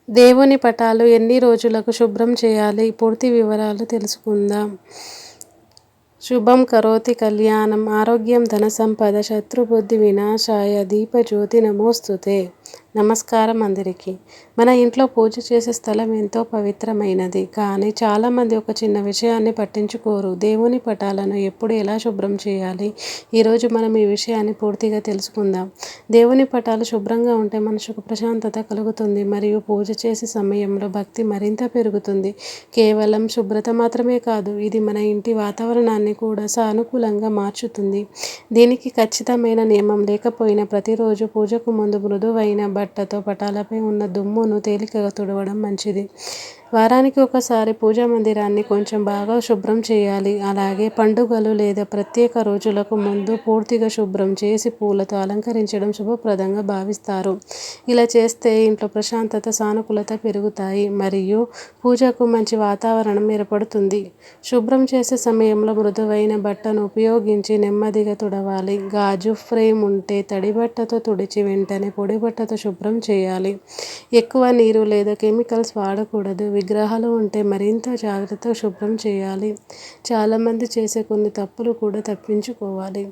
దేవుని పటాలు ఎన్ని రోజులకు శుభ్రం చేయాలి? పూర్తి వివరాలు తెలుసుకుందాం. శుభం కరోతి కళ్యాణం ఆరోగ్యం ధనసంపద శత్రుబుద్ధి వినాశాయ దీపజ్యోతి నమోస్తుతే. నమస్కారం అందరికీ. మన ఇంట్లో పూజ చేసే స్థలం ఎంతో పవిత్రమైనది. కానీ చాలామంది ఒక చిన్న విషయాన్ని పట్టించుకోరు. దేవుని పటాలను ఎప్పుడు ఎలా శుభ్రం చేయాలి? ఈరోజు మనం ఈ విషయాన్ని పూర్తిగా తెలుసుకుందాం. దేవుని పటాలు శుభ్రంగా ఉంటే మనసుకు ప్రశాంతత కలుగుతుంది మరియు పూజ చేసే సమయంలో భక్తి మరింత పెరుగుతుంది. కేవలం శుభ్రత మాత్రమే కాదు, ఇది మన ఇంటి వాతావరణాన్ని కూడా సానుకూలంగా మార్చుతుంది. దీనికి ఖచ్చితమైన నియమం లేకపోయినా ప్రతిరోజు పూజకు ముందు మృదువైన బట్టతో పటాలపై ఉన్న దుమ్మును తేలికగా తుడవడం మంచిది. వారానికి ఒకసారి పూజా మందిరాన్ని కొంచెం బాగా శుభ్రం చేయాలి. అలాగే పండుగలు లేదా ప్రత్యేక రోజులకు ముందు పూర్తిగా శుభ్రం చేసి పూలతో అలంకరించడం శుభప్రదంగా భావిస్తారు. ఇలా చేస్తే ఇంట్లో ప్రశాంతత, సానుకూలత పెరుగుతాయి మరియు పూజకు మంచి వాతావరణం ఏర్పడుతుంది. శుభ్రం చేసే సమయంలో మృదువైన బట్టను ఉపయోగించి నెమ్మదిగా తుడవాలి. గాజు ఫ్రేమ్ ఉంటే తడి బట్టతో తుడిచి వెంటనే పొడి బట్టతో శుభ్రం చేయాలి. ఎక్కువ నీరు లేదా కెమికల్స్ వాడకూడదు. విగ్రహాలు ఉంటే మరింత జాగ్రత్తగా శుభ్రం చేయాలి. చాలామంది చేసే కొన్ని తప్పులు కూడా తప్పించుకోవాలి.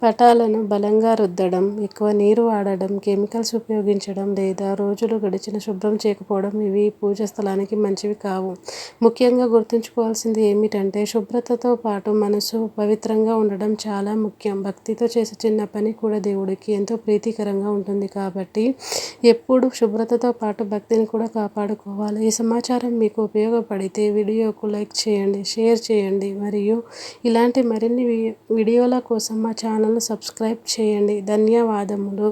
పటాలను బలంగా రుద్దడం, ఎక్కువ నీరు వాడడం, కెమికల్స్ ఉపయోగించడం లేదా రోజులు గడిచిన శుభ్రం చేయకపోవడం ఇవి పూజా స్థలానికి మంచివి కావు. ముఖ్యంగా గుర్తుంచుకోవాల్సింది ఏమిటంటే శుభ్రతతో పాటు మనసు పవిత్రంగా ఉండడం చాలా ముఖ్యం. భక్తితో చేసే చిన్న పని కూడా దేవుడికి ఎంతో ప్రీతికరంగా ఉంటుంది. కాబట్టి ఎప్పుడు శుభ్రతతో పాటు భక్తిని కూడా కాపాడుకోవాలి. ఈ సమాచారం మీకు ఉపయోగపడితే వీడియోకు లైక్ చేయండి, షేర్ చేయండి మరియు ఇలాంటి మరిన్ని వీడియోల కోసం మా ఛానల్ను సబ్స్క్రైబ్ చేయండి. ధన్యవాదములు.